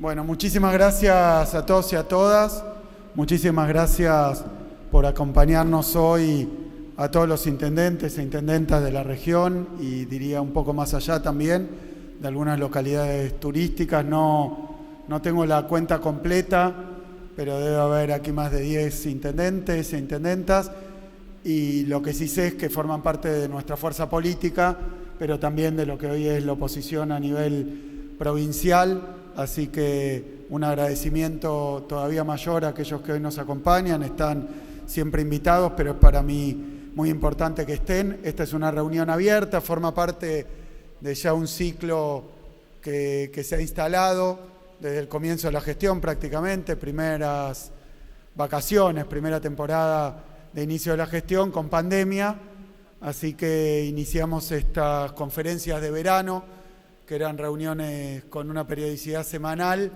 Bueno, muchísimas gracias a todos y a todas. Muchísimas gracias por acompañarnos hoy a todos los intendentes e intendentas de la región y diría un poco más allá también de algunas localidades turísticas. No tengo la cuenta completa, pero debe haber aquí más de 10 intendentes e intendentas. Y lo que sí sé es que forman parte de nuestra fuerza política, pero también de lo que hoy es la oposición a nivel provincial. Así que un agradecimiento todavía mayor a aquellos que hoy nos acompañan. Están siempre invitados, pero es para mí muy importante que estén. Esta es una reunión abierta, forma parte de ya un ciclo que se ha instalado desde el comienzo de la gestión prácticamente. Primeras vacaciones, primera temporada de inicio de la gestión con pandemia. Así que iniciamos estas conferencias de verano, que eran reuniones con una periodicidad semanal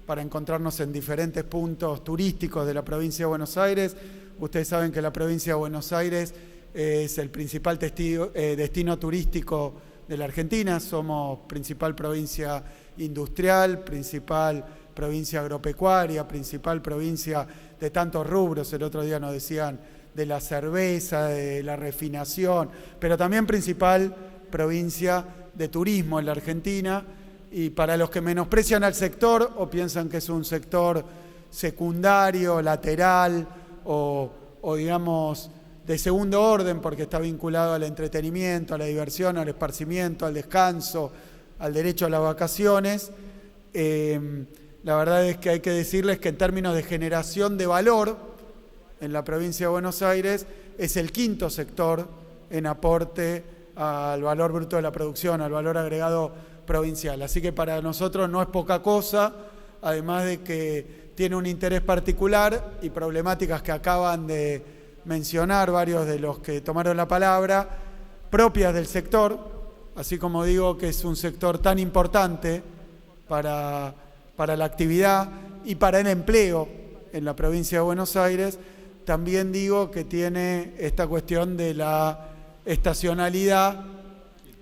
para encontrarnos en diferentes puntos turísticos de la provincia de Buenos Aires. Ustedes saben que la provincia de Buenos Aires es el principal destino turístico de la Argentina. Somos principal provincia industrial, principal provincia agropecuaria, principal provincia de tantos rubros. El otro día nos decían de la cerveza, de la refinación, pero también principal provincia de turismo en la Argentina. Y para los que menosprecian al sector o piensan que es un sector secundario, lateral o digamos de segundo orden porque está vinculado al entretenimiento, a la diversión, al esparcimiento, al descanso, al derecho a las vacaciones, la verdad es que hay que decirles que en términos de generación de valor en la provincia de Buenos Aires es el quinto sector en aporte al valor bruto de la producción, al valor agregado provincial. Así que para nosotros no es poca cosa, además de que tiene un interés particular y problemáticas que acaban de mencionar varios de los que tomaron la palabra, propias del sector, así como digo que es un sector tan importante para la actividad y para el empleo en la provincia de Buenos Aires. También digo que tiene esta cuestión de la estacionalidad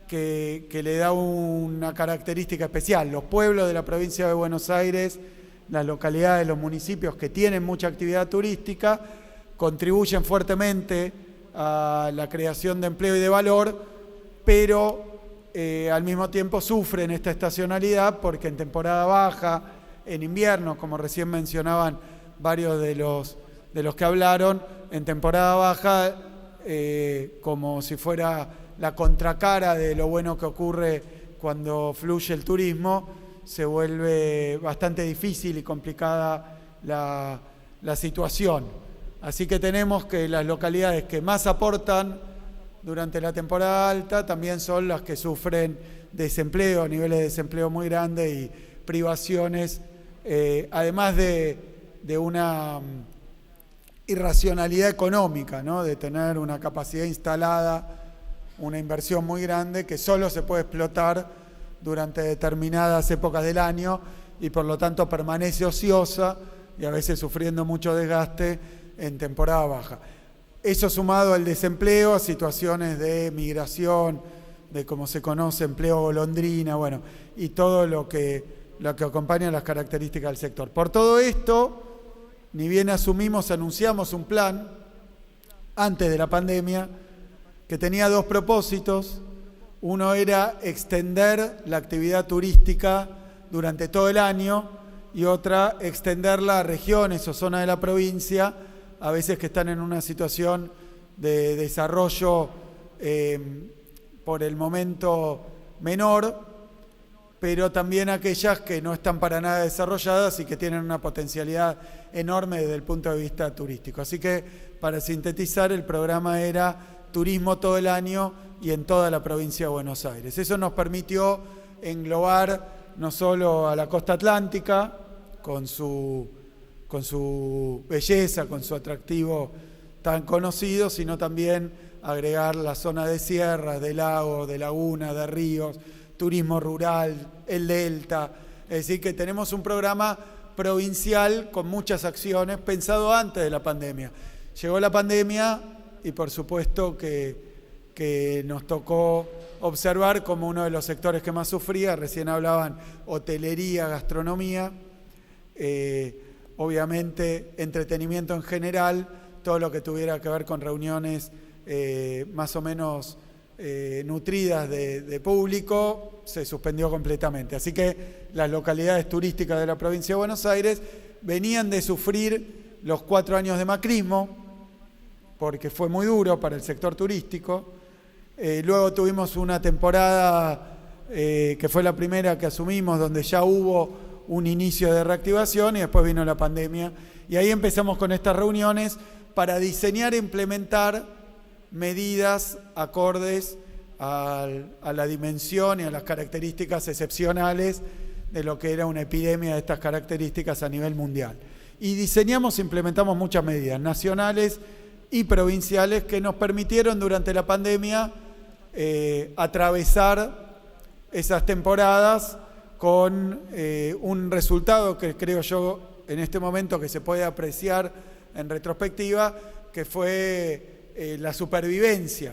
que le da una característica especial. Los pueblos de la provincia de Buenos Aires, las localidades, los municipios que tienen mucha actividad turística, contribuyen fuertemente a la creación de empleo y de valor, pero al mismo tiempo sufren esta estacionalidad porque en temporada baja, en invierno, como recién mencionaban varios de los que hablaron, en temporada baja, como si fuera la contracara de lo bueno que ocurre cuando fluye el turismo, se vuelve bastante difícil y complicada la situación. Así que tenemos que las localidades que más aportan durante la temporada alta también son las que sufren desempleo, niveles de desempleo muy grandes y privaciones, además de una irracionalidad económica, ¿no? De tener una capacidad instalada, una inversión muy grande que solo se puede explotar durante determinadas épocas del año y por lo tanto permanece ociosa y a veces sufriendo mucho desgaste en temporada baja. Eso sumado al desempleo, a situaciones de migración, de como se conoce, empleo golondrina, bueno, y todo lo que acompaña las características del sector. Por todo esto, ni bien anunciamos un plan antes de la pandemia que tenía dos propósitos. Uno era extender la actividad turística durante todo el año y otra, extenderla a regiones o zonas de la provincia, a veces que están en una situación de desarrollo por el momento menor, pero también aquellas que no están para nada desarrolladas y que tienen una potencialidad enorme desde el punto de vista turístico. Así que, para sintetizar, el programa era turismo todo el año y en toda la provincia de Buenos Aires. Eso nos permitió englobar no solo a la costa atlántica, con su belleza, con su atractivo tan conocido, sino también agregar la zona de sierras, de lagos, de lagunas, de ríos, turismo rural, el delta. Es decir, que tenemos un programa provincial con muchas acciones pensado antes de la pandemia. Llegó la pandemia y por supuesto que nos tocó observar como uno de los sectores que más sufría, recién hablaban hotelería, gastronomía, obviamente entretenimiento en general, todo lo que tuviera que ver con reuniones más o menos nutridas de público, se suspendió completamente. Así que las localidades turísticas de la provincia de Buenos Aires venían de sufrir los 4 años de macrismo, porque fue muy duro para el sector turístico. Luego tuvimos una temporada que fue la primera que asumimos, donde ya hubo un inicio de reactivación, y después vino la pandemia. Y ahí empezamos con estas reuniones para diseñar e implementar medidas acordes a la dimensión y a las características excepcionales de lo que era una epidemia de estas características a nivel mundial. Y diseñamos e implementamos muchas medidas nacionales y provinciales que nos permitieron durante la pandemia atravesar esas temporadas con un resultado que creo yo en este momento que se puede apreciar en retrospectiva, que fue la supervivencia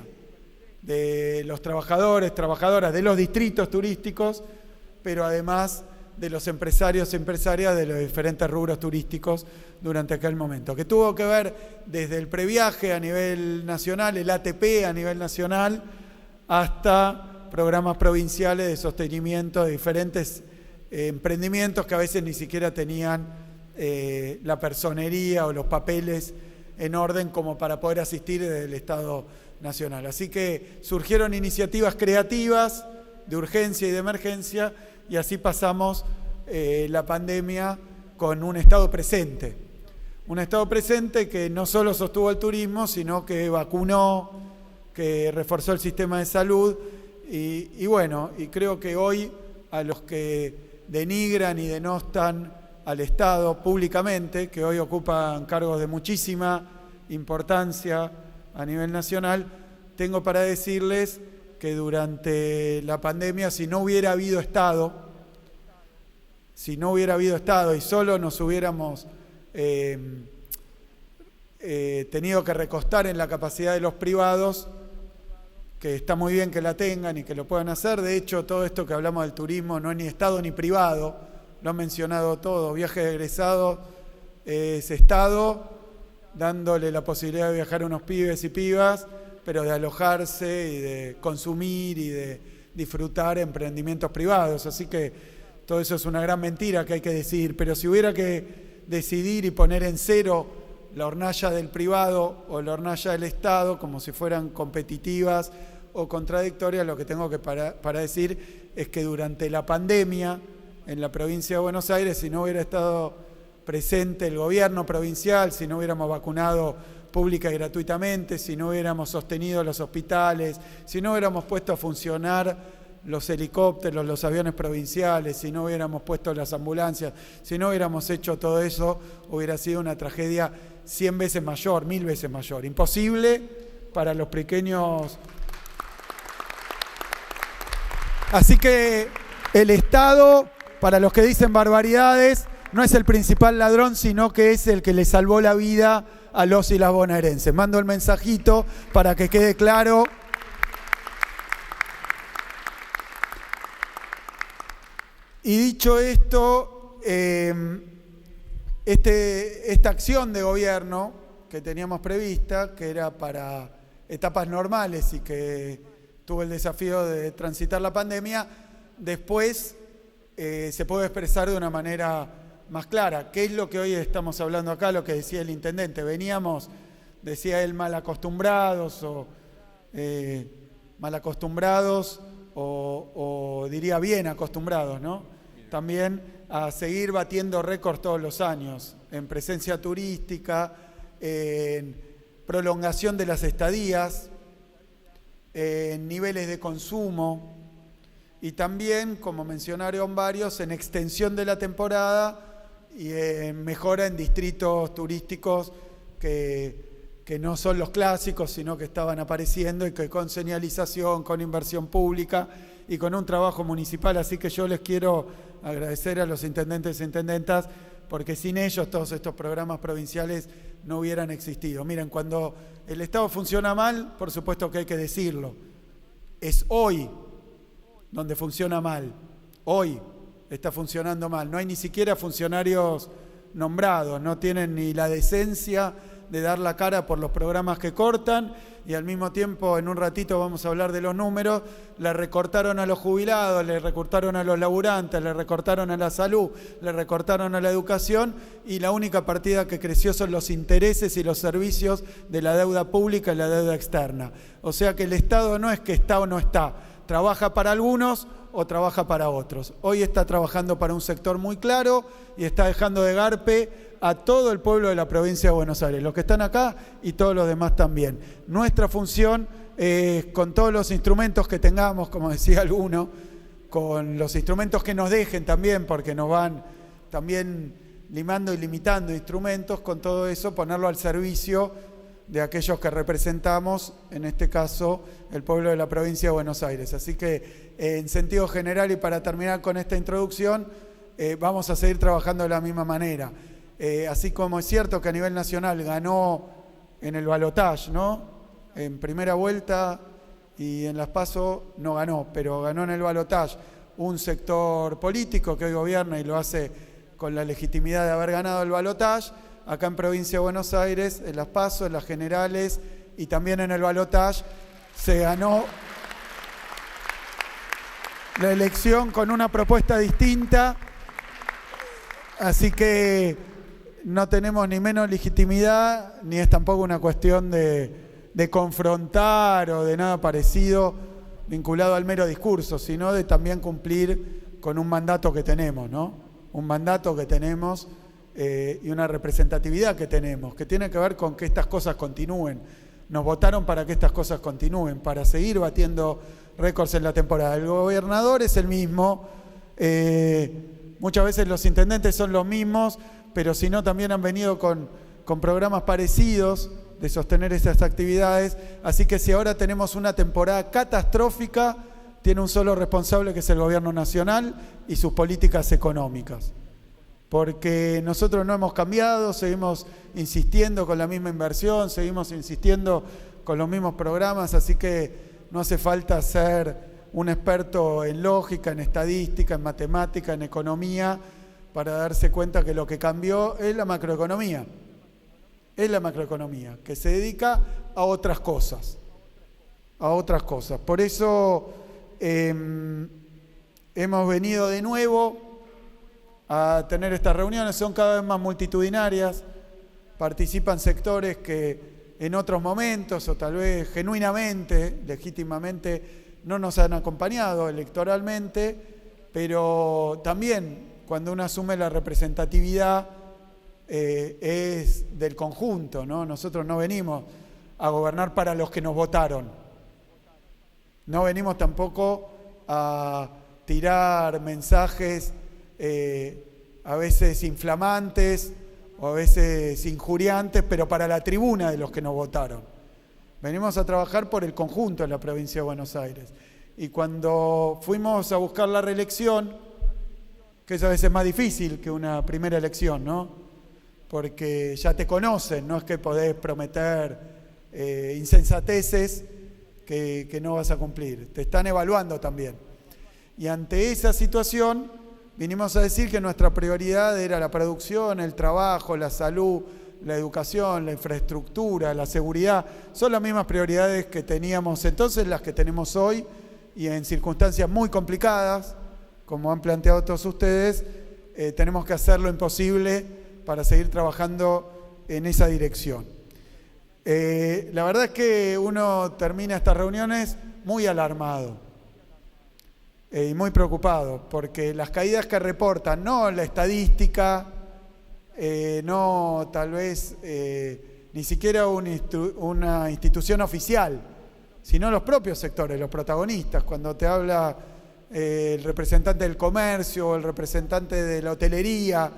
de los trabajadores, trabajadoras de los distritos turísticos, pero además de los empresarios y empresarias de los diferentes rubros turísticos durante aquel momento, que tuvo que ver desde el previaje a nivel nacional, el ATP a nivel nacional, hasta programas provinciales de sostenimiento de diferentes emprendimientos que a veces ni siquiera tenían la personería o los papeles en orden como para poder asistir desde el Estado Nacional. Así que surgieron iniciativas creativas de urgencia y de emergencia, y así pasamos la pandemia con un Estado presente. Un Estado presente que no solo sostuvo el turismo, sino que vacunó, que reforzó el sistema de salud, y bueno, y creo que hoy a los que denigran y denostan al Estado públicamente, que hoy ocupan cargos de muchísima importancia a nivel nacional, tengo para decirles que durante la pandemia, si no hubiera habido Estado y solo nos hubiéramos tenido que recostar en la capacidad de los privados, que está muy bien que la tengan y que lo puedan hacer. De hecho, todo esto que hablamos del turismo no es ni Estado ni privado, lo han mencionado todo. Viaje de egresados es Estado, dándole la posibilidad de viajar a unos pibes y pibas, pero de alojarse y de consumir y de disfrutar emprendimientos privados. Así que todo eso es una gran mentira que hay que decidir. Pero si hubiera que decidir y poner en cero la hornalla del privado o la hornalla del Estado, como si fueran competitivas o contradictorias, lo que tengo que para decir es que durante la pandemia en la provincia de Buenos Aires, si no hubiera estado presente el gobierno provincial, si no hubiéramos vacunado pública y gratuitamente, si no hubiéramos sostenido los hospitales, si no hubiéramos puesto a funcionar los helicópteros, los aviones provinciales, si no hubiéramos puesto las ambulancias, si no hubiéramos hecho todo eso, hubiera sido una tragedia 100 veces mayor, 1000 veces mayor. Imposible para los pequeños. Así que el Estado, para los que dicen barbaridades, no es el principal ladrón, sino que es el que le salvó la vida a los y las bonaerenses. Mando el mensajito para que quede claro. Y dicho esto, esta acción de gobierno que teníamos prevista, que era para etapas normales y que tuvo el desafío de transitar la pandemia, después se puede expresar de una manera más clara. ¿Qué es lo que hoy estamos hablando acá? Lo que decía el intendente. Veníamos, decía él, mal acostumbrados o diría bien acostumbrados, ¿no? También a seguir batiendo récords todos los años en presencia turística, en prolongación de las estadías, en niveles de consumo y también, como mencionaron varios, en extensión de la temporada y en mejora en distritos turísticos que no son los clásicos, sino que estaban apareciendo y que con señalización, con inversión pública y con un trabajo municipal. Así que yo les quiero agradecer a los intendentes e intendentas, porque sin ellos todos estos programas provinciales no hubieran existido. Miren, cuando el Estado funciona mal, por supuesto que hay que decirlo. Es hoy donde funciona mal. Hoy está funcionando mal. No hay ni siquiera funcionarios nombrados, no tienen ni la decencia de dar la cara por los programas que cortan, y al mismo tiempo, en un ratito vamos a hablar de los números, le recortaron a los jubilados, le recortaron a los laburantes, le recortaron a la salud, le recortaron a la educación, y la única partida que creció son los intereses y los servicios de la deuda pública y la deuda externa. O sea que el Estado no es que está o no está, trabaja para algunos o trabaja para otros. Hoy está trabajando para un sector muy claro y está dejando de garpe a todo el pueblo de la provincia de Buenos Aires, los que están acá y todos los demás también. Nuestra función es, con todos los instrumentos que tengamos, como decía alguno, con los instrumentos que nos dejen también, porque nos van también limando y limitando instrumentos, con todo eso ponerlo al servicio de aquellos que representamos, en este caso, el pueblo de la provincia de Buenos Aires. Así que, en sentido general, y para terminar con esta introducción, vamos a seguir trabajando de la misma manera. Así como es cierto que a nivel nacional ganó en el balotaje, ¿no? En primera vuelta y en las PASO no ganó, pero ganó en el balotaje un sector político que hoy gobierna y lo hace con la legitimidad de haber ganado el balotaje. Acá en Provincia de Buenos Aires, en las PASO, en las generales y también en el balotaje, se ganó la elección con una propuesta distinta, así que no tenemos ni menos legitimidad, ni es tampoco una cuestión de confrontar o de nada parecido vinculado al mero discurso, sino de también cumplir con un mandato que tenemos, ¿no? Un mandato que tenemos y una representatividad que tenemos, que tiene que ver con que estas cosas continúen. Nos votaron para que estas cosas continúen, para seguir batiendo récords en la temporada. El gobernador es el mismo, muchas veces los intendentes son los mismos, pero si no también han venido con programas parecidos de sostener esas actividades. Así que si ahora tenemos una temporada catastrófica, tiene un solo responsable, que es el gobierno nacional y sus políticas económicas. Porque nosotros no hemos cambiado, seguimos insistiendo con la misma inversión, seguimos insistiendo con los mismos programas, así que no hace falta ser un experto en lógica, en estadística, en matemática, en economía, para darse cuenta que lo que cambió es la macroeconomía. Es la macroeconomía, que se dedica a otras cosas. A otras cosas. Por eso hemos venido de nuevo a tener estas reuniones. Son cada vez más multitudinarias. Participan sectores que en otros momentos, o tal vez genuinamente, legítimamente, no nos han acompañado electoralmente, pero también, cuando uno asume la representatividad, es del conjunto, ¿no? Nosotros no venimos a gobernar para los que nos votaron. No venimos tampoco a tirar mensajes a veces inflamantes o a veces injuriantes, pero para la tribuna de los que nos votaron. Venimos a trabajar por el conjunto de la provincia de Buenos Aires. Y cuando fuimos a buscar la reelección, que es a veces más difícil que una primera elección, ¿no? Porque ya te conocen, no es que podés prometer insensateces que no vas a cumplir, te están evaluando también. Y ante esa situación vinimos a decir que nuestra prioridad era la producción, el trabajo, la salud, la educación, la infraestructura, la seguridad. Son las mismas prioridades que teníamos entonces, las que tenemos hoy, y en circunstancias muy complicadas, como han planteado todos ustedes, tenemos que hacer lo imposible para seguir trabajando en esa dirección. La verdad es que uno termina estas reuniones muy alarmado y muy preocupado, porque las caídas que reportan, no la estadística, no tal vez ni siquiera una institución oficial, sino los propios sectores, los protagonistas. Cuando te habla el representante del comercio, o el representante de la hotelería,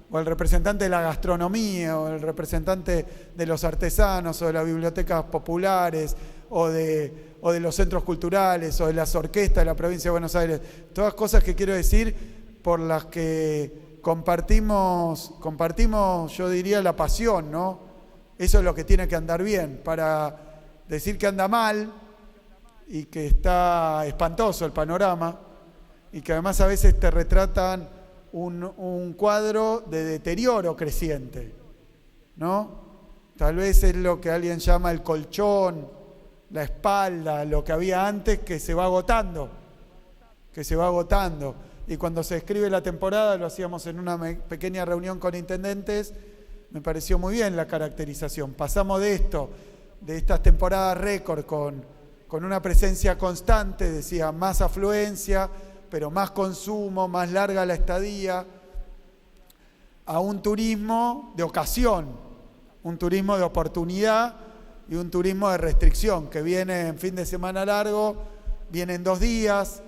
o el representante de la gastronomía, o el representante de los artesanos, o de las bibliotecas populares, o de los centros culturales, o de las orquestas de la provincia de Buenos Aires. Todas cosas que quiero decir por las que compartimos, yo diría, la pasión, ¿no? Eso es lo que tiene que andar bien. Para decir que anda mal y que está espantoso el panorama, y que además a veces te retratan un cuadro de deterioro creciente, ¿no? Tal vez es lo que alguien llama el colchón, la espalda, lo que había antes que se va agotando, Y cuando se escribe la temporada, lo hacíamos en una pequeña reunión con intendentes, me pareció muy bien la caracterización. Pasamos de estas temporadas récord con una presencia constante, decía, más afluencia, pero más consumo, más larga la estadía, a un turismo de ocasión, un turismo de oportunidad y un turismo de restricción, que viene en fin de semana largo, viene en 2 días,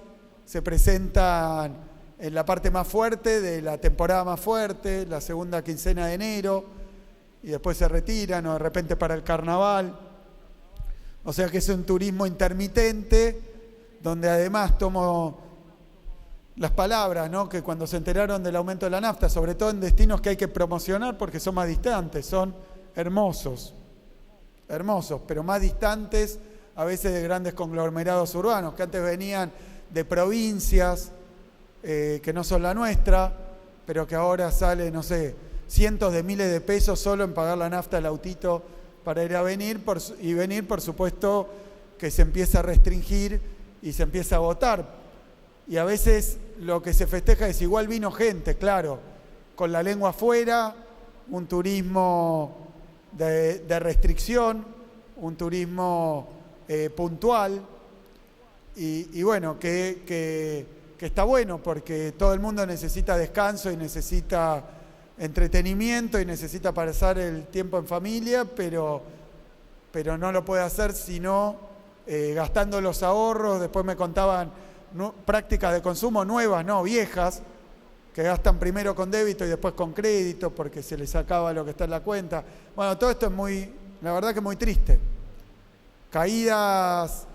se presentan en la parte más fuerte de la temporada más fuerte, la segunda quincena de enero, y después se retiran o de repente para el carnaval. O sea que es un turismo intermitente, donde además tomo las palabras, ¿no? Que cuando se enteraron del aumento de la nafta, sobre todo en destinos que hay que promocionar porque son más distantes, son hermosos, pero más distantes a veces de grandes conglomerados urbanos, que antes venían de provincias que no son la nuestra, pero que ahora sale, no sé, cientos de miles de pesos solo en pagar la nafta al autito para ir a venir, por supuesto que se empieza a restringir y se empieza a agotar. Y a veces lo que se festeja es igual vino gente, claro, con la lengua afuera, un turismo de restricción, un turismo puntual, y bueno, que está bueno porque todo el mundo necesita descanso y necesita entretenimiento y necesita pasar el tiempo en familia, pero no lo puede hacer sino gastando los ahorros. Después me contaban prácticas de consumo nuevas, no viejas, que gastan primero con débito y después con crédito porque se les acaba lo que está en la cuenta. Bueno, todo esto es la verdad que muy triste. Caídas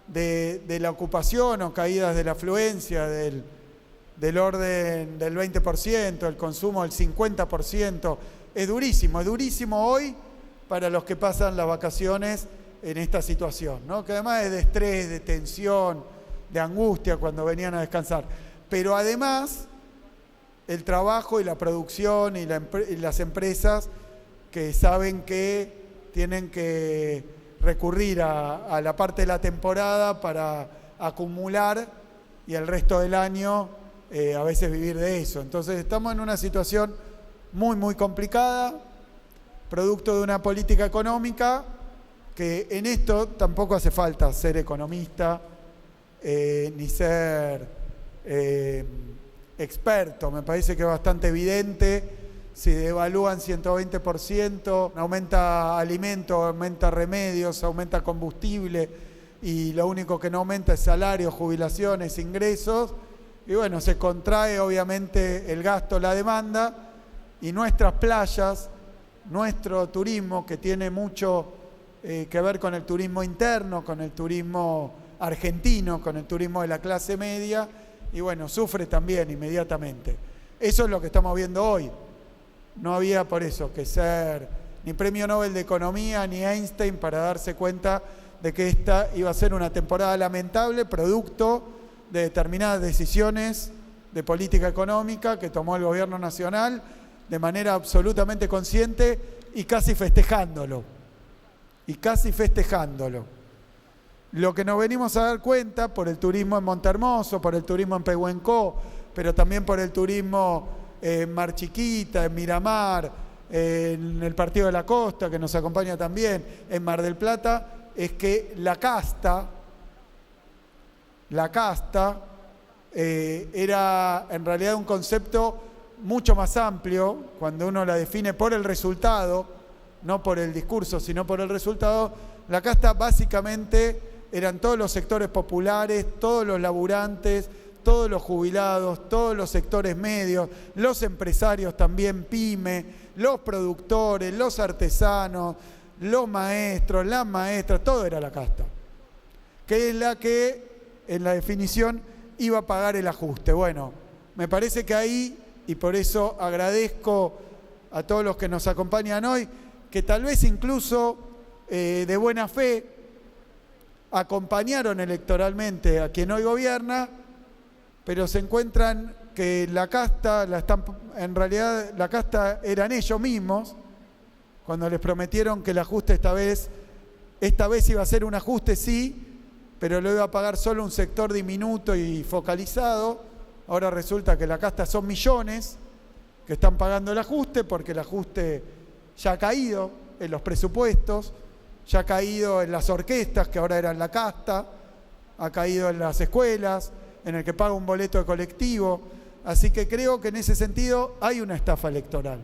de la ocupación o caídas de la afluencia del orden del 20%, el consumo del 50%. Es durísimo hoy para los que pasan las vacaciones en esta situación, ¿no? Que además es de estrés, de tensión, de angustia cuando venían a descansar. Pero además, el trabajo y la producción y las empresas que saben que tienen que recurrir a la parte de la temporada para acumular y el resto del año a veces vivir de eso. Entonces estamos en una situación muy complicada, producto de una política económica que en esto tampoco hace falta ser economista ni ser experto. Me parece que es bastante evidente. Si devalúan 120%, aumenta alimento, aumenta remedios, aumenta combustible y lo único que no aumenta es salario, jubilaciones, ingresos. Y bueno, se contrae obviamente el gasto, la demanda, y nuestras playas, nuestro turismo, que tiene mucho que ver con el turismo interno, con el turismo argentino, con el turismo de la clase media, y bueno, sufre también inmediatamente. Eso es lo que estamos viendo hoy. No había por eso que ser ni premio Nobel de Economía ni Einstein para darse cuenta de que esta iba a ser una temporada lamentable, producto de determinadas decisiones de política económica que tomó el gobierno nacional de manera absolutamente consciente y casi festejándolo. Lo que nos venimos a dar cuenta por el turismo en Montehermoso, por el turismo en Pehuenco, pero también por el turismo en Mar Chiquita, en Miramar, en el Partido de la Costa, que nos acompaña también, en Mar del Plata, es que la casta era en realidad un concepto mucho más amplio cuando uno la define por el resultado, no por el discurso, sino por el resultado. La casta básicamente eran todos los sectores populares, todos los laburantes, todos los jubilados, todos los sectores medios, los empresarios también pyme, los productores, los artesanos, los maestros, las maestras, todo era la casta, que es la que en la definición iba a pagar el ajuste. Bueno, me parece que ahí, y por eso agradezco a todos los que nos acompañan hoy, que tal vez incluso de buena fe acompañaron electoralmente a quien hoy gobierna, pero se encuentran que la casta, en realidad la casta eran ellos mismos, cuando les prometieron que el ajuste esta vez iba a ser un ajuste, sí, pero lo iba a pagar solo un sector diminuto y focalizado. Ahora resulta que la casta son millones que están pagando el ajuste, porque el ajuste ya ha caído en los presupuestos, ya ha caído en las orquestas, que ahora eran la casta, ha caído en las escuelas, en el que paga un boleto de colectivo. Así que creo que en ese sentido hay una estafa electoral.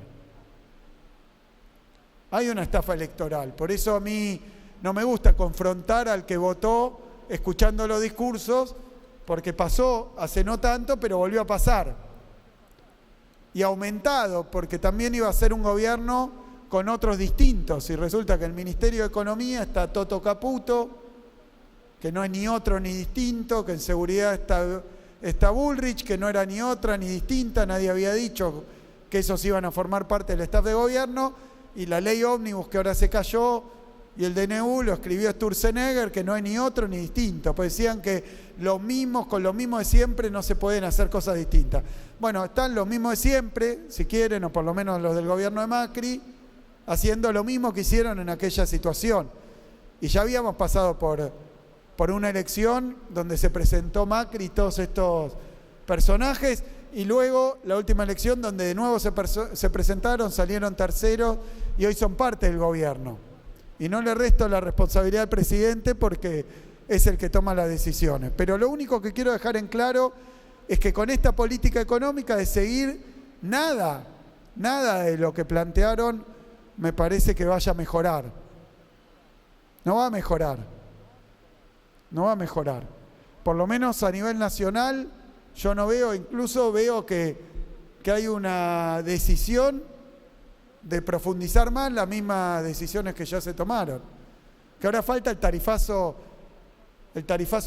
Hay una estafa electoral. Por eso a mí no me gusta confrontar al que votó escuchando los discursos, porque pasó hace no tanto, pero volvió a pasar. Y aumentado, porque también iba a ser un gobierno con otros distintos. Y resulta que el Ministerio de Economía está Toto Caputo, que no es ni otro ni distinto, que en seguridad está Bullrich, que no era ni otra ni distinta, nadie había dicho que esos iban a formar parte del staff de gobierno, y la ley ómnibus que ahora se cayó, y el DNU lo escribió Sturzenegger, que no es ni otro ni distinto, pues decían que los mismos, con lo mismo de siempre no se pueden hacer cosas distintas. Bueno, están los mismos de siempre, si quieren, o por lo menos los del gobierno de Macri, haciendo lo mismo que hicieron en aquella situación. Y ya habíamos pasado por una elección donde se presentó Macri y todos estos personajes, y luego la última elección donde de nuevo se presentaron, salieron terceros y hoy son parte del gobierno. Y no le resto la responsabilidad al presidente porque es el que toma las decisiones. Pero lo único que quiero dejar en claro es que con esta política económica de seguir, nada de lo que plantearon me parece que vaya a mejorar. No va a mejorar. No va a mejorar. Por lo menos a nivel nacional yo no veo, incluso veo que hay una decisión de profundizar más las mismas decisiones que ya se tomaron. Que ahora falta el tarifazo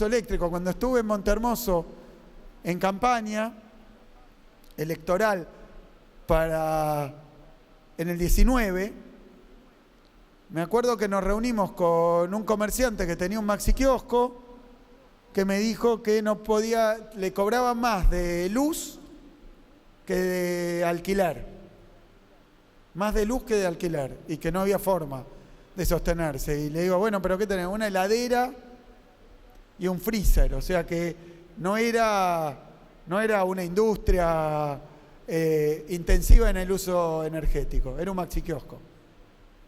eléctrico. Cuando estuve en Montehermoso en campaña electoral en el 19, me acuerdo que nos reunimos con un comerciante que tenía un maxi kiosco, que me dijo que no podía, le cobraban más de luz que de alquiler. Más de luz que de alquiler, y que no había forma de sostenerse. Y le digo, bueno, ¿pero qué tenemos? Una heladera y un freezer. O sea que no era una industria intensiva en el uso energético, era un maxi kiosco.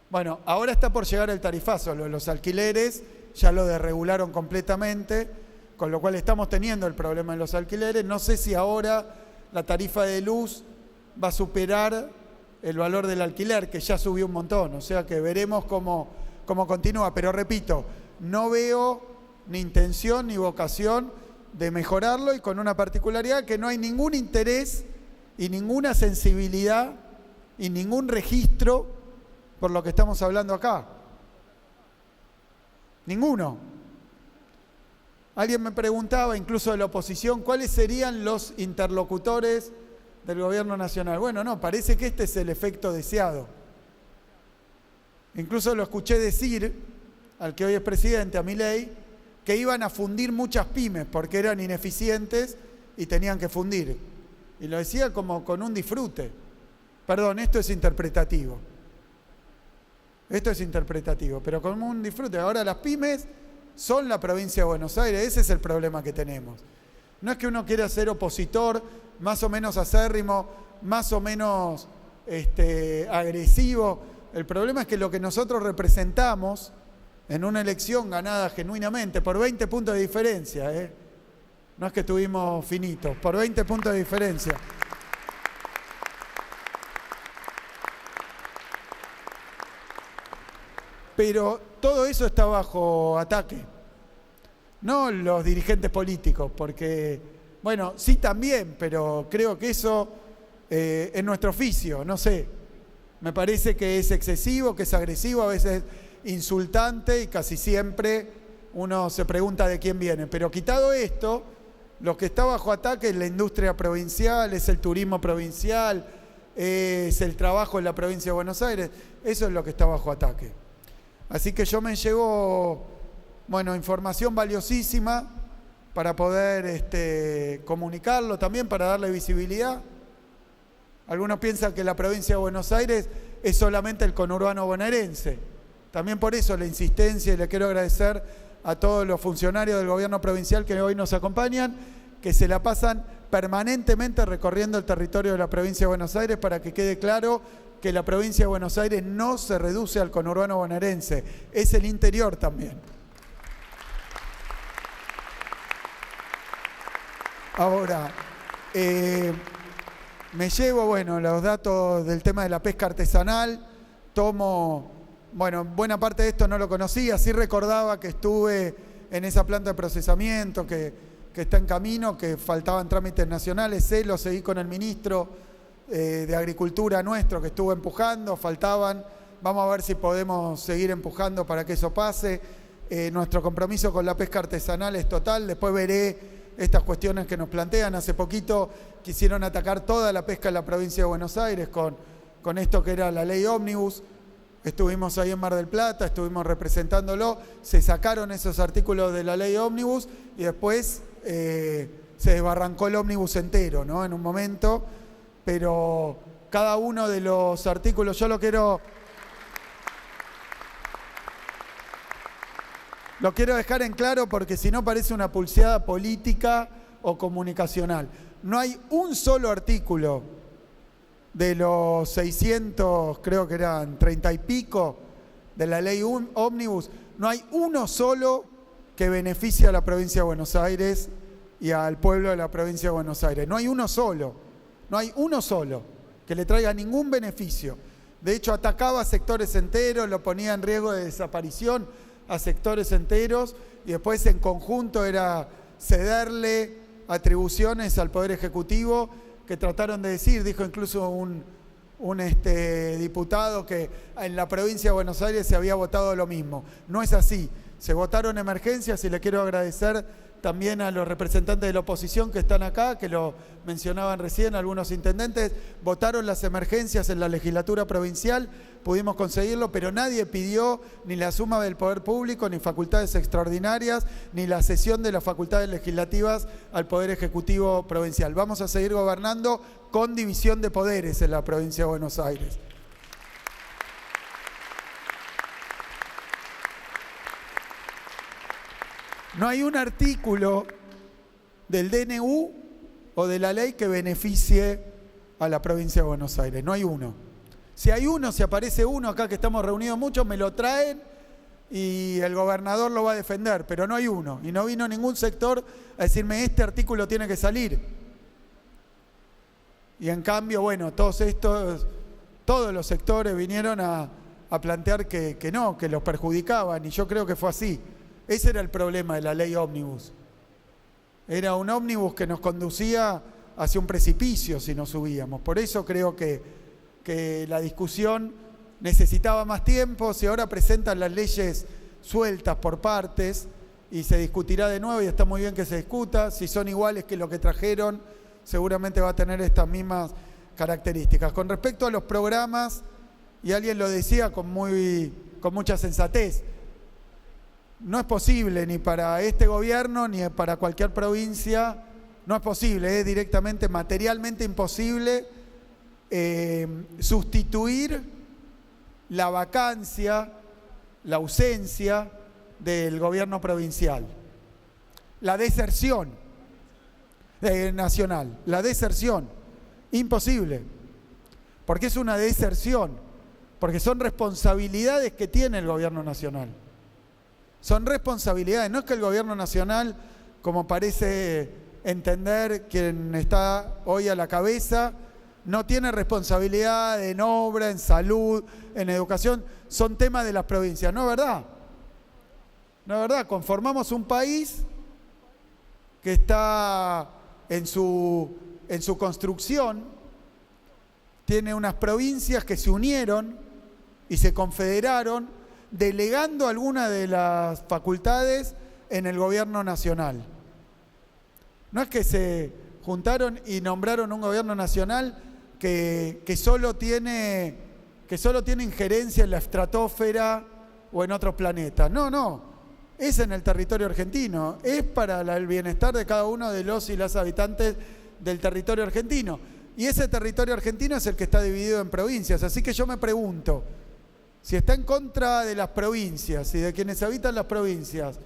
Bueno, ahora está por llegar el tarifazo, los alquileres ya lo desregularon completamente, con lo cual estamos teniendo el problema en los alquileres. No sé si ahora la tarifa de luz va a superar el valor del alquiler, que ya subió un montón, o sea que veremos cómo continúa. Pero repito, no veo ni intención ni vocación de mejorarlo, y con una particularidad que no hay ningún interés y ninguna sensibilidad y ningún registro por lo que estamos hablando acá. Ninguno. Alguien me preguntaba, incluso de la oposición, ¿cuáles serían los interlocutores del gobierno nacional? Bueno, no, parece que este es el efecto deseado. Incluso lo escuché decir al que hoy es presidente, a Milei, que iban a fundir muchas pymes porque eran ineficientes y tenían que fundir. Y lo decía como con un disfrute. Perdón, esto es interpretativo. Esto es interpretativo, pero con un disfrute. Ahora las pymes son la provincia de Buenos Aires, ese es el problema que tenemos. No es que uno quiera ser opositor, más o menos acérrimo, más o menos agresivo. El problema es que lo que nosotros representamos en una elección ganada genuinamente, por 20 puntos de diferencia, no es que estuvimos finitos, por 20 puntos de diferencia. Pero todo eso está bajo ataque. No los dirigentes políticos, porque, bueno, sí también, pero creo que eso es nuestro oficio, no sé. Me parece que es excesivo, que es agresivo, a veces insultante, y casi siempre uno se pregunta de quién viene. Pero quitado esto, lo que está bajo ataque es la industria provincial, es el turismo provincial, es el trabajo en la provincia de Buenos Aires. Eso es lo que está bajo ataque. Así que yo me llevo, bueno, información valiosísima para poder comunicarlo también, para darle visibilidad. Algunos piensan que la provincia de Buenos Aires es solamente el conurbano bonaerense. También por eso la insistencia, y le quiero agradecer a todos los funcionarios del gobierno provincial que hoy nos acompañan, que se la pasan permanentemente recorriendo el territorio de la provincia de Buenos Aires para que quede claro que la provincia de Buenos Aires no se reduce al conurbano bonaerense, es el interior también. Ahora, me llevo, los datos del tema de la pesca artesanal, buena parte de esto no lo conocía, sí recordaba que estuve en esa planta de procesamiento que está en camino, que faltaban trámites nacionales, lo seguí con el ministro de Agricultura nuestro que estuvo empujando, faltaban, vamos a ver si podemos seguir empujando para que eso pase. Nuestro compromiso con la pesca artesanal es total, después veré estas cuestiones que nos plantean. Hace poquito quisieron atacar toda la pesca en la provincia de Buenos Aires con esto que era la ley ómnibus. Estuvimos ahí en Mar del Plata, estuvimos representándolo, se sacaron esos artículos de la ley ómnibus y después se desbarrancó el ómnibus entero, ¿no? En un momento, pero cada uno de los artículos, yo lo quiero dejar en claro porque si no parece una pulseada política o comunicacional. No hay un solo artículo de los 600, creo que eran 30 y pico, de la ley ómnibus, no hay uno solo que beneficie a la provincia de Buenos Aires y al pueblo de la provincia de Buenos Aires. No hay uno solo que le traiga ningún beneficio. De hecho, atacaba a sectores enteros, lo ponía en riesgo de desaparición a sectores enteros y después en conjunto era cederle atribuciones al Poder Ejecutivo que trataron de decir, dijo incluso un diputado que en la provincia de Buenos Aires se había votado lo mismo. No es así, se votaron emergencias y le quiero agradecer también a los representantes de la oposición que están acá, que lo mencionaban recién, algunos intendentes, votaron las emergencias en la legislatura provincial, pudimos conseguirlo, pero nadie pidió ni la suma del poder público, ni facultades extraordinarias, ni la cesión de las facultades legislativas al Poder Ejecutivo provincial. Vamos a seguir gobernando con división de poderes en la provincia de Buenos Aires. No hay un artículo del DNU o de la ley que beneficie a la provincia de Buenos Aires. No hay uno. Si hay uno, si aparece uno, acá que estamos reunidos muchos, me lo traen y el gobernador lo va a defender, pero no hay uno. Y no vino ningún sector a decirme este artículo tiene que salir. Y en cambio, todos los sectores vinieron a plantear que no, que los perjudicaban, y yo creo que fue así. Ese era el problema de la ley ómnibus. Era un ómnibus que nos conducía hacia un precipicio si nos subíamos. Por eso creo que la discusión necesitaba más tiempo. Si ahora presentan las leyes sueltas por partes y se discutirá de nuevo y está muy bien que se discuta. Si son iguales que lo que trajeron, seguramente va a tener estas mismas características. Con respecto a los programas, y alguien lo decía con mucha sensatez, no es posible ni para este gobierno ni para cualquier provincia, no es posible, es directamente materialmente imposible sustituir la vacancia, la ausencia del gobierno provincial. La deserción nacional, la deserción, imposible, porque es una deserción, porque son responsabilidades que tiene el gobierno nacional. Son responsabilidades, no es que el gobierno nacional, como parece entender quien está hoy a la cabeza, no tiene responsabilidad en obra, en salud, en educación, son temas de las provincias. No es verdad. No es verdad. Conformamos un país que está en su construcción, tiene unas provincias que se unieron y se confederaron, delegando algunas de las facultades en el gobierno nacional. No es que se juntaron y nombraron un gobierno nacional que solo tiene injerencia en la estratosfera o en otros planetas. No. es en el territorio argentino, es para el bienestar de cada uno de los y las habitantes del territorio argentino. Y ese territorio argentino es el que está dividido en provincias. Así que yo me pregunto, si está en contra de las provincias y de quienes habitan las provincias,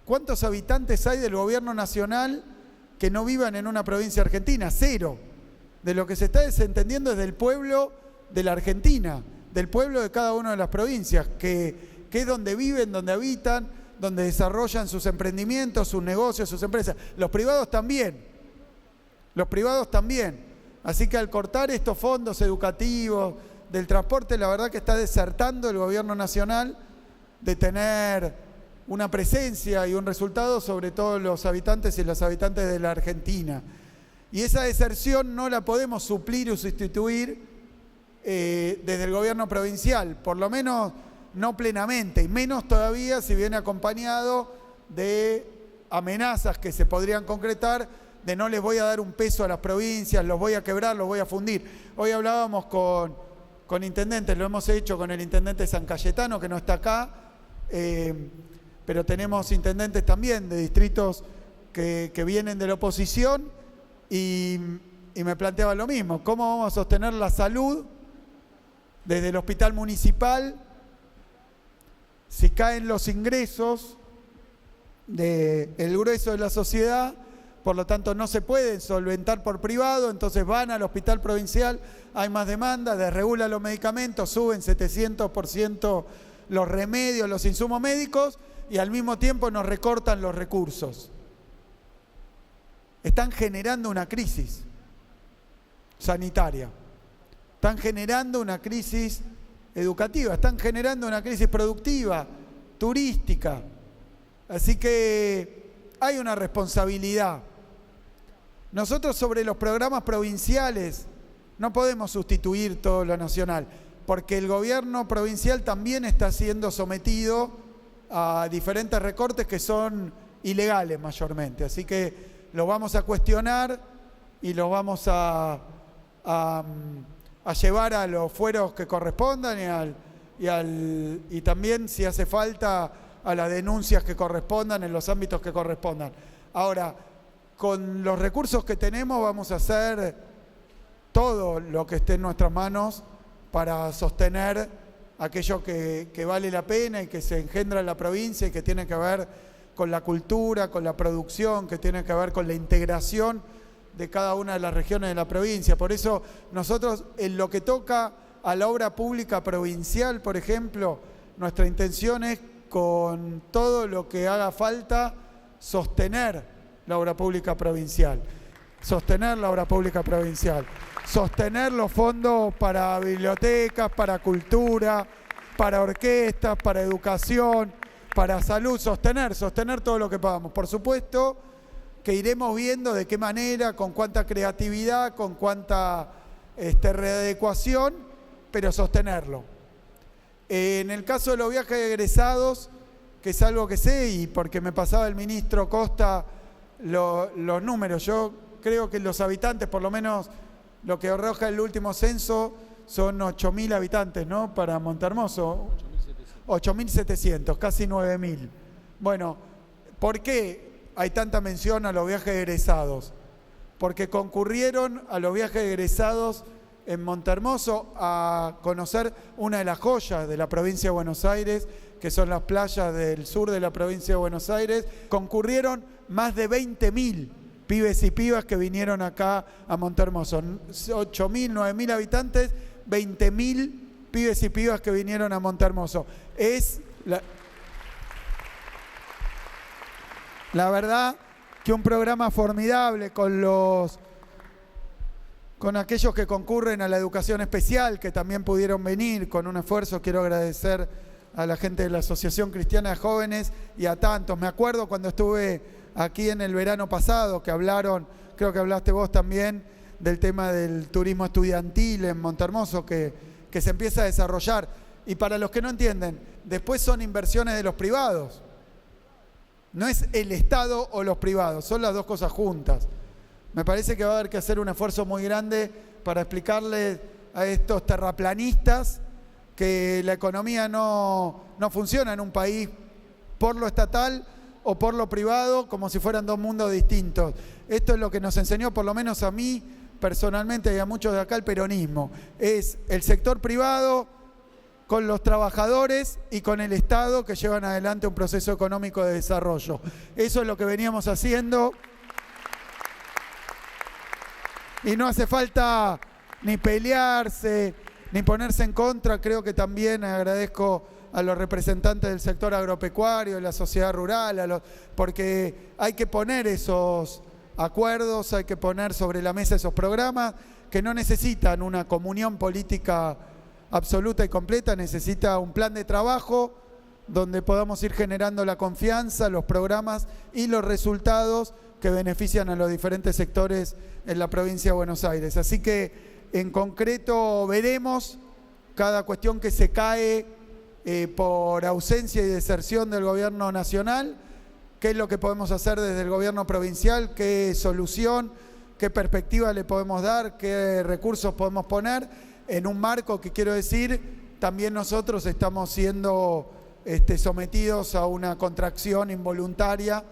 ¿cuántos habitantes hay del gobierno nacional que no vivan en una provincia argentina? Cero. De lo que se está desentendiendo es del pueblo de la Argentina, del pueblo de cada una de las provincias, que es donde viven, donde habitan, donde desarrollan sus emprendimientos, sus negocios, sus empresas. Los privados también. Los privados también. Así que al cortar estos fondos educativos, del transporte, la verdad que está desertando el gobierno nacional de tener una presencia y un resultado sobre todos los habitantes y las habitantes de la Argentina. Y esa deserción no la podemos suplir o sustituir desde el gobierno provincial, por lo menos no plenamente, y menos todavía si viene acompañado de amenazas que se podrían concretar, de no les voy a dar un peso a las provincias, los voy a quebrar, los voy a fundir. Hoy hablábamos con intendentes, lo hemos hecho con el intendente San Cayetano, que no está acá, pero tenemos intendentes también de distritos que vienen de la oposición y me planteaba lo mismo. ¿Cómo vamos a sostener la salud desde el hospital municipal si caen los ingresos del grueso de la sociedad? Por lo tanto, no se pueden solventar por privado, entonces van al hospital provincial, hay más demanda, desregulan los medicamentos, suben 700% los remedios, los insumos médicos, y al mismo tiempo nos recortan los recursos. Están generando una crisis sanitaria, están generando una crisis educativa, están generando una crisis productiva, turística. Así que hay una responsabilidad. Nosotros sobre los programas provinciales no podemos sustituir todo lo nacional, porque el gobierno provincial también está siendo sometido a diferentes recortes que son ilegales mayormente. Así que lo vamos a cuestionar y lo vamos a llevar a los fueros que correspondan y también, si hace falta, a las denuncias que correspondan en los ámbitos que correspondan. Ahora, con los recursos que tenemos vamos a hacer todo lo que esté en nuestras manos para sostener aquello que vale la pena y que se engendra en la provincia y que tiene que ver con la cultura, con la producción, que tiene que ver con la integración de cada una de las regiones de la provincia. Por eso nosotros, en lo que toca a la obra pública provincial, por ejemplo, nuestra intención es, con todo lo que haga falta, sostener la obra pública provincial. Sostener la obra pública provincial. Sostener los fondos para bibliotecas, para cultura, para orquestas, para educación, para salud. Sostener todo lo que podamos. Por supuesto que iremos viendo de qué manera, con cuánta creatividad, con cuánta readecuación, pero sostenerlo. En el caso de los viajes de egresados, que es algo que sé y porque me pasaba el ministro Costa los números, yo creo que los habitantes, por lo menos lo que arroja el último censo, son 8.000 habitantes, ¿no? Para Montehermoso. 8.700, casi 9.000. Bueno, ¿por qué hay tanta mención a los viajes de egresados? Porque concurrieron a los viajes de egresados en Montehermoso a conocer una de las joyas de la provincia de Buenos Aires, que son las playas del sur de la provincia de Buenos Aires. Concurrieron más de 20.000 pibes y pibas que vinieron acá a Montehermoso. 8.000, 9.000 habitantes, 20.000 pibes y pibas que vinieron a Montehermoso. Es la verdad que un programa formidable con aquellos que concurren a la educación especial, que también pudieron venir con un esfuerzo. Quiero agradecer a la gente de la Asociación Cristiana de Jóvenes y a tantos. Me acuerdo cuando estuve aquí en el verano pasado, que hablaron, creo que hablaste vos también, del tema del turismo estudiantil en Montehermoso, que se empieza a desarrollar. Y para los que no entienden, después son inversiones de los privados. No es el Estado o los privados, son las dos cosas juntas. Me parece que va a haber que hacer un esfuerzo muy grande para explicarle a estos terraplanistas que la economía no funciona en un país por lo estatal o por lo privado, como si fueran dos mundos distintos. Esto es lo que nos enseñó, por lo menos a mí personalmente y a muchos de acá, el peronismo. Es el sector privado con los trabajadores y con el Estado que llevan adelante un proceso económico de desarrollo. Eso es lo que veníamos haciendo. Y no hace falta ni pelearse, ni ponerse en contra. Creo que también agradezco a los representantes del sector agropecuario, de la sociedad rural, porque hay que poner esos acuerdos, hay que poner sobre la mesa esos programas que no necesitan una comunión política absoluta y completa, necesita un plan de trabajo donde podamos ir generando la confianza, los programas y los resultados que benefician a los diferentes sectores en la provincia de Buenos Aires. Así que en concreto veremos cada cuestión que se cae por ausencia y deserción del gobierno nacional, qué es lo que podemos hacer desde el gobierno provincial, qué solución, qué perspectiva le podemos dar, qué recursos podemos poner en un marco que, quiero decir, también nosotros estamos siendo sometidos a una contracción involuntaria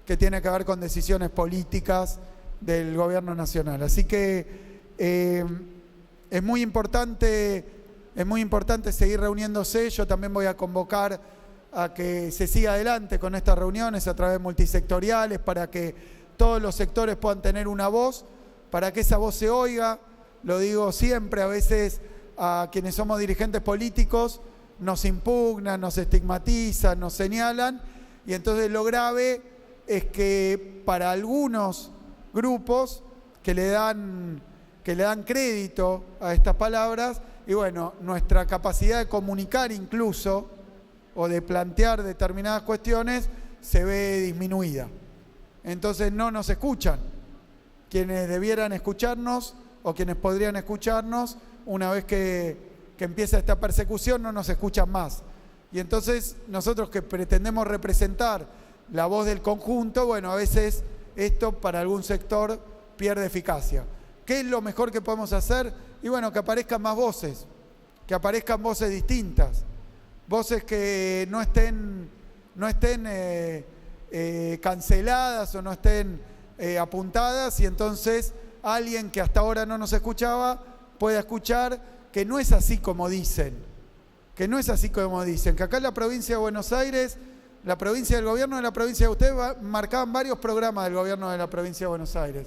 que tiene que ver con decisiones políticas del gobierno nacional. Así que es muy importante seguir reuniéndose. Yo también voy a convocar a que se siga adelante con estas reuniones a través multisectoriales para que todos los sectores puedan tener una voz, para que esa voz se oiga. Lo digo siempre, a veces a quienes somos dirigentes políticos nos impugnan, nos estigmatizan, nos señalan, y entonces lo grave es que para algunos grupos que le dan crédito a estas palabras, y bueno, nuestra capacidad de comunicar incluso o de plantear determinadas cuestiones se ve disminuida. Entonces no nos escuchan. Quienes debieran escucharnos o quienes podrían escucharnos, una vez que empieza esta persecución, no nos escuchan más. Y entonces nosotros que pretendemos representar la voz del conjunto, bueno, a veces esto para algún sector pierde eficacia. ¿Qué es lo mejor que podemos hacer? Y bueno, que aparezcan más voces, que aparezcan voces distintas, voces que no estén canceladas o no estén apuntadas, y entonces alguien que hasta ahora no nos escuchaba pueda escuchar que no es así como dicen, que acá en la provincia de Buenos Aires, la provincia del gobierno de la provincia de ustedes marcaban varios programas del gobierno de la provincia de Buenos Aires.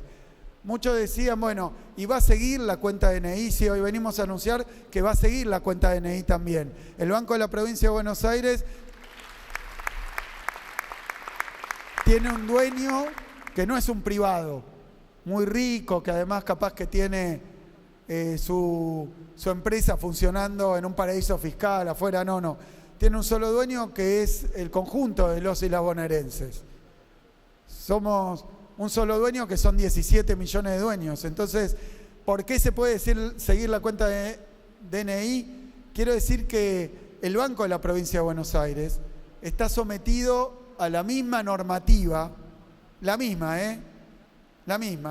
Muchos decían, bueno, y va a seguir la cuenta DNI, sí, hoy venimos a anunciar que va a seguir la cuenta DNI también. El Banco de la Provincia de Buenos Aires tiene un dueño que no es un privado, muy rico, que además capaz que tiene su empresa funcionando en un paraíso fiscal, afuera, no. Tiene un solo dueño que es el conjunto de los y las bonaerenses. Somos un solo dueño que son 17 millones de dueños. Entonces, ¿por qué se puede seguir la cuenta de DNI? Quiero decir que el Banco de la Provincia de Buenos Aires está sometido a la misma normativa, la misma,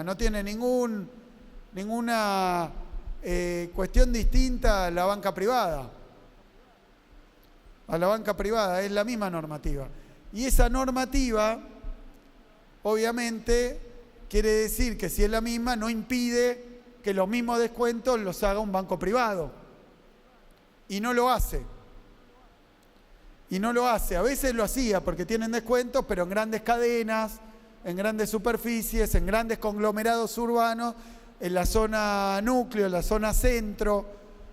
no tiene ninguna cuestión distinta a la banca privada. Es la misma normativa. Y esa normativa, obviamente, quiere decir que si es la misma, no impide que los mismos descuentos los haga un banco privado. Y no lo hace. A veces lo hacía porque tienen descuentos, pero en grandes cadenas, en grandes superficies, en grandes conglomerados urbanos, en la zona núcleo, en la zona centro,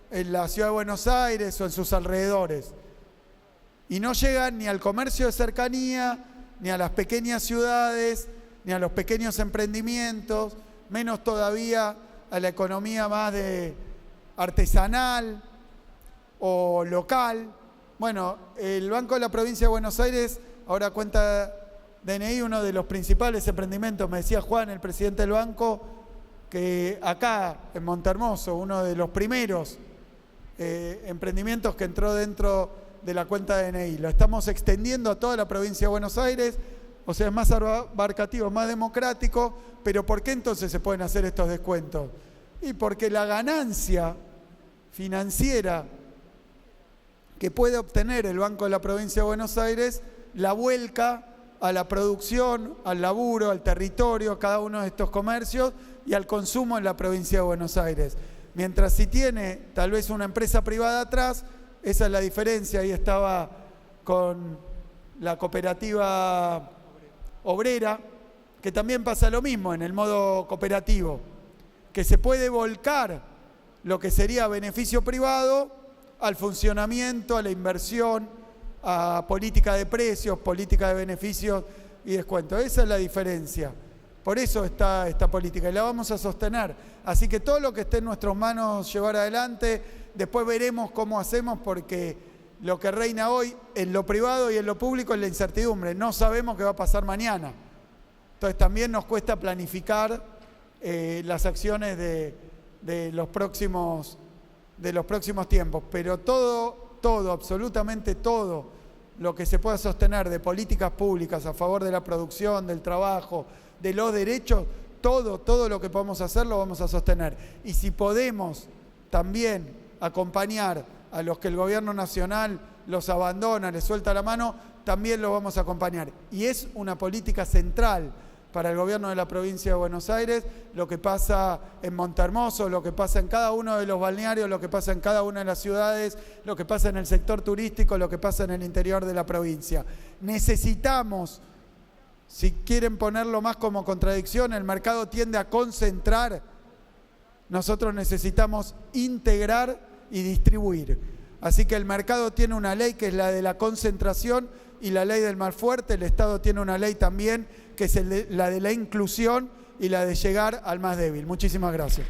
en la ciudad de Buenos Aires o en sus alrededores. Y no llegan ni al comercio de cercanía, ni a las pequeñas ciudades, ni a los pequeños emprendimientos, menos todavía a la economía más de artesanal o local. Bueno, el Banco de la Provincia de Buenos Aires ahora cuenta DNI, uno de los principales emprendimientos. Me decía Juan, el presidente del banco, que acá en Montehermoso, uno de los primeros emprendimientos que entró dentro de la cuenta DNI. Lo estamos extendiendo a toda la provincia de Buenos Aires, o sea, es más abarcativo, más democrático. Pero ¿por qué entonces se pueden hacer estos descuentos? Y porque la ganancia financiera que puede obtener el Banco de la Provincia de Buenos Aires la vuelca a la producción, al laburo, al territorio, a cada uno de estos comercios y al consumo en la provincia de Buenos Aires. Mientras si tiene tal vez una empresa privada atrás, esa es la diferencia. Ahí estaba con la cooperativa obrera, que también pasa lo mismo en el modo cooperativo, que se puede volcar lo que sería beneficio privado al funcionamiento, a la inversión, a política de precios, política de beneficios y descuentos. Esa es la diferencia. Por eso está esta política y la vamos a sostener. Así que todo lo que esté en nuestras manos llevar adelante, después veremos cómo hacemos, porque lo que reina hoy en lo privado y en lo público es la incertidumbre. No sabemos qué va a pasar mañana. Entonces también nos cuesta planificar las acciones de los próximos tiempos. Pero todo, absolutamente todo lo que se pueda sostener de políticas públicas a favor de la producción, del trabajo, de los derechos, todo lo que podamos hacer lo vamos a sostener. Y si podemos también acompañar a los que el gobierno nacional los abandona, les suelta la mano, también lo vamos a acompañar. Y es una política central para el gobierno de la provincia de Buenos Aires, lo que pasa en Montehermoso, lo que pasa en cada uno de los balnearios, lo que pasa en cada una de las ciudades, lo que pasa en el sector turístico, lo que pasa en el interior de la provincia. Necesitamos, si quieren ponerlo más como contradicción, el mercado tiende a concentrar, nosotros necesitamos integrar y distribuir. Así que el mercado tiene una ley que es la de la concentración y la ley del más fuerte. El Estado tiene una ley también que es la de la inclusión y la de llegar al más débil. Muchísimas gracias.